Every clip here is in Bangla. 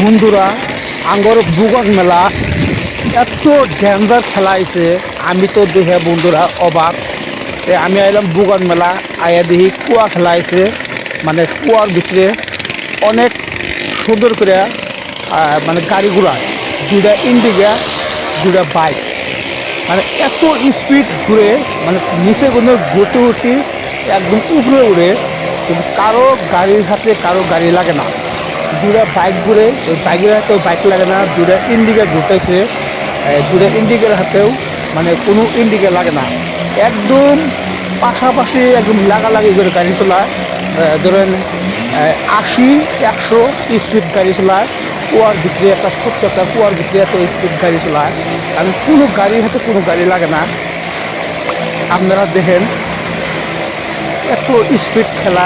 বন্ধুরা আঙ্গর বুগন মেলা এত ডেঞ্জার খেলা আইছে। আমি তো দেখে বন্ধুরা অবাক। আমি আইলাম বুগন মেলা, আয়া দেখি কুয়া খেলা আইছে। মানে কুয়ার ভিতরে অনেক সুন্দর করে মানে গাড়িগুলা, দুইটা ইন্ডিকা, দুইটা বাইক, মানে এত স্পিড ঘুরে, মানে নিচে কোনো ঘুরতে ঘুরতে একদম উপরে উড়ে, কিন্তু কারো গাড়ির হাতে কারো গাড়ি লাগে না। দুটা বাইক ঘুরে, ওই বাইকের হাতেও বাইক লাগে না। দুটা ইন্ডিকা ঘুরতেছে, দুটা ইন্ডিকের হাতেও মানে কোনো ইন্ডিকা লাগে না। একদম পাশাপাশি একদম লাগালাগি করে গাড়ি চলায়। ধরেন 80-100 স্পিড গাড়ি চলায়। কুয়ার ভিতরে একটা ছোট্ট একটা কুয়ার ভিতরে এত স্পিড গাড়ি চলায়, কারণ কোনো গাড়ির হাতে কোনো গাড়ি লাগে না। আপনারা দেখেন এত স্পিড খেলা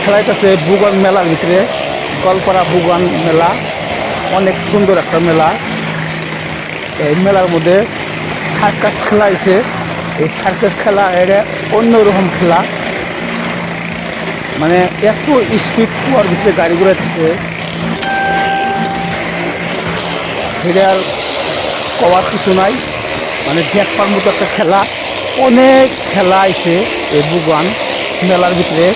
খেলাইতেছে বুগন মেলার ভিতরে। গলপাড়া বুগন মেলা অনেক সুন্দর একটা মেলা। এই মেলার মধ্যে সার্কাস খেলা হয়েছে। এই সার্কাস খেলা এটা অন্যরকম খেলা, মানে এত স্পিড কুয়ার ভিতরে গাড়ি ঘুরাইতেছে, এটা আর কওয়ার কিছু নাই। মানে দেখবার মতো একটা খেলা। অনেক খেলা আইছে এই বুগন মেলার ভিতরে,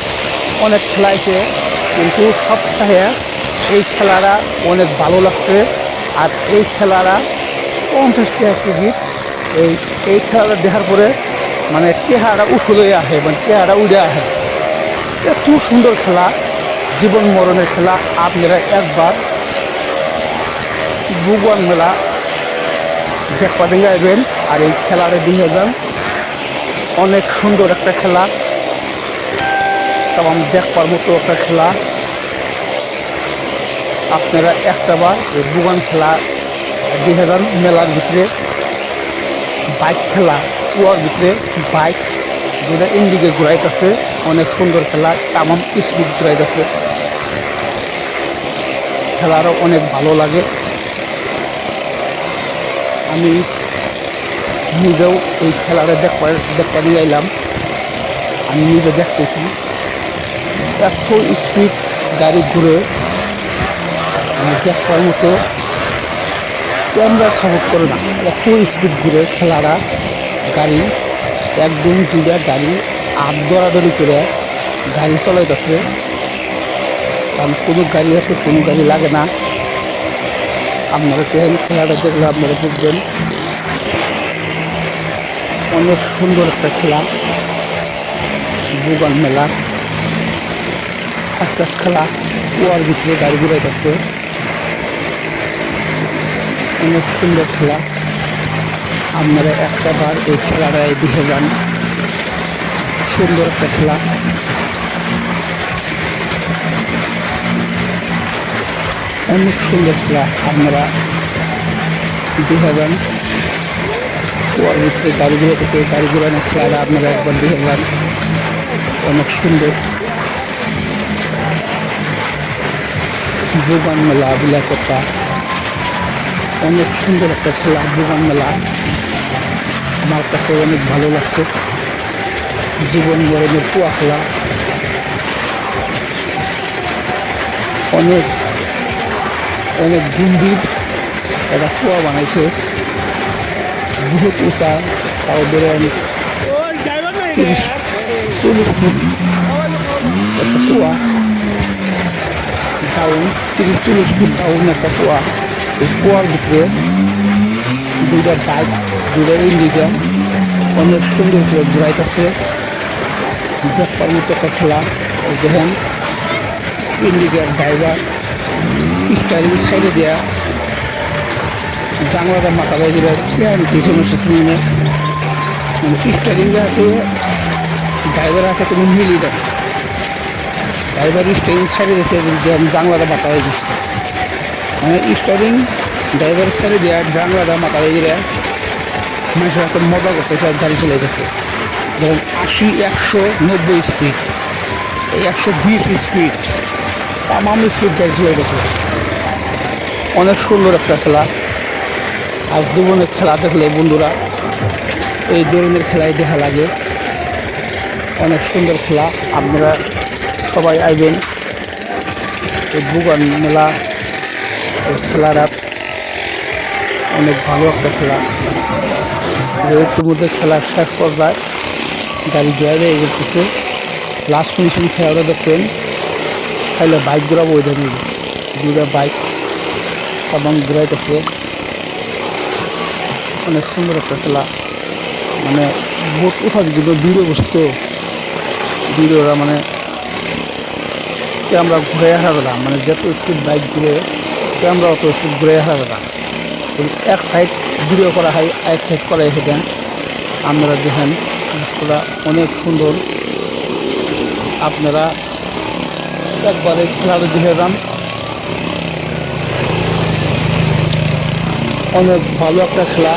অনেক খেলা আইছে, কিন্তু সবচেয়ে এই খেলাটা অনেক ভালো লাগছে। আর এই খেলাটা 50 টাকা টিকিট। এই খেলাটা দেখার পরে মানে টেহারা উসুল হয়ে আসে, মানে টেহারা উড়ে আসে। এত সুন্দর খেলা, জীবন মরণের খেলা। আপনারা একবার বুগন মেলা দেখবা দেখে আসবেন, আর এই খেলাটা দিয়ে যান। অনেক সুন্দর একটা খেলা, তেমন দেখবার মতো একটা খেলা। আপনারা একটাবার এই বুগন খেলা দেখে যান। মেলার ভিতরে বাইক খেলা, কুয়ার ভিতরে বাইক দুটা ইন্ডিকে ঘুরাইতেছে, অনেক সুন্দর খেলা, তামাম স্পিড ঘুরাইতেছে। খেলারও অনেক ভালো লাগে। আমি নিজেও এই খেলাটা দেখতে নিয়ে এলাম, আমি নিজে দেখতেছি। এত স্পিড গাড়ি ঘুরে দেখবার মতো ক্যামেরা সাপোর্ট করে না, এত স্পিড ঘুরে খেলাটা। গাড়ি একদম দুইটা গাড়ি আট দরাদরি করে গাড়ি চলাইতেছে, কারণ কোনো গাড়ি হাতে কোনো গাড়ি লাগে না। আপনারা দেখেন, খেলাটা দেখলে আপনারা বুঝবেন। অনেক সুন্দর একটা খেলা বুগন মেলা সার্কাস খেলা। কুয়ার ভিতরে গাড়ি ঘুরাইতেছে, অনেক সুন্দর খেলা। আপনারা একটাবার এই খেলাটায় দেখে যান, সুন্দর একটা খেলা। অনেক সুন্দর খেলা, আপনারা দেখে যান। কুয়ার ভিতরে গাড়ি ঘুরাইতেছে, গাড়ি ঘুরানোর খেলাটা আপনারা একবার দেখে যান, অনেক সুন্দর। বুগন মেলা বিলাকতা অনেক সুন্দর একটা খেলা। বুগন মেলা আমার কাছে অনেক ভালো লাগছে। জীবন মরণের কুয়া খেলা, অনেক অনেক গম্ভীর একটা কুয়া বানাইছে, বহুত উঁচা। তাও ধরেন 30-40 ফুট একটা কুয়া ডাউন, 30-40 ফুট ডাউন একটা কুয়া। এই কুয়ার ভিতরে দুইটা বাইক, দুইটা ইন্ডিকা অনেক সুন্দর করে ঘুরাইতেছে, দেখবার মতো একটা খেলা। দেখেন ইন্ডিকার ড্রাইভার স্টারিং সাইডে দেওয়া, জানলাটা মাথা বাইরে পিছনে শুনে, মানে স্টারিং হাতে ড্রাইভার হাতে তুমি মিলিয়ে দেয়। ড্রাইভার স্টারিং সাইডে দেখে জানলাটা মাথা হয়ে গেছে, মানে স্টারিং ড্রাইভারের সাইডে দেওয়া, জানলাটা মাথা হয়ে গেলে মানুষের হাতে মজা করতেছে আর গাড়ি চলে গেছে। ধরেন 80-190 স্পিড, 120 স্পিড, তামাম স্পিড গাড়ি চলে গেছে। অনেক সুন্দর একটা খেলা। আর জীবনের খেলা দেখলে বন্ধুরা এই ধরনের খেলাই দেখা লাগে। অনেক সুন্দর খেলা, আপনারা সবাই আইবেন। এই বুগন মেলা এই খেলাটা অনেক ভালো একটা খেলা। ইতিমধ্যে খেলার শেষ পর্যায়ে গাড়ি ড্রাইভে এগোতেছে। লাস্ট ফিনিশিং খেলাটা দেখবেন, খাইলে বাইক ঘোরাবো ওইটা নিয়ে দুটা বাইক এবং ঘুরাইতেছে। অনেক সুন্দর একটা খেলা, মানে বহুত উঠা যদি ভিডিও বসতো ভিডিওরা মানে ক্যামেরা ঘুরে হারাবে না, মানে যত স্পিড বাইক ঘুরে ক্যামেরা অত স্পিড ঘুরে হারাবে না। এক সাইড ভিডিও করা হয়, এক সাইড করা সেটা আপনারা দেখেন, জিনিসগুলা অনেক সুন্দর। আপনারা একবারে খেলাটা দেখে যান, অনেক ভালো একটা খেলা।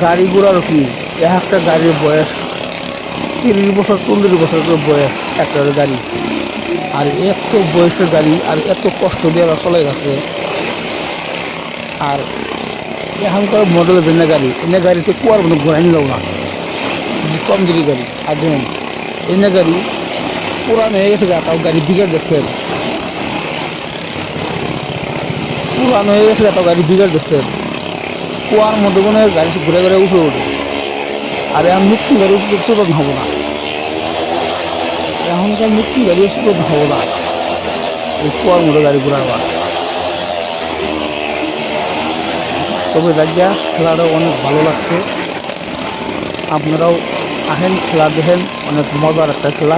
গাড়ি ঘোড়ারও কি, এক একটা গাড়ির বয়স 30 বছর 40 বছর করে বয়স একটা গাড়ি। আর এত বয়সের গাড়ি আর এত কষ্ট দিয়ে ওরা চলে গেছে। আর এখনকার মডেলের ভিন্ন গাড়ি, এনে গাড়িতে কুয়ার মতো ঘোরাই নিল না, যে কম দিলি গাড়ি। আর দেখেন এনে গাড়ি পুরান হয়ে গেছে, তাও গাড়ি বিঘার দেখছেন, পুরান হয়ে গেছে তাও গাড়ি বিঘার দেখছেন। কুয়ার মধ্যে কোনো গাড়ি ঘুরে ঘুরে উঠে ওঠে। আর এখন নতুন গাড়ি উৎপাদন হবো না, এখনকার নতুন গাড়ি উৎপাদন হবো না এই কুয়ার মধ্যে গাড়ি ঘোরাবার। তবে জায়গা খেলাটা অনেক ভালো লাগছে। আপনারাও আসেন, খেলা দেখেন, অনেক মজার একটা খেলা।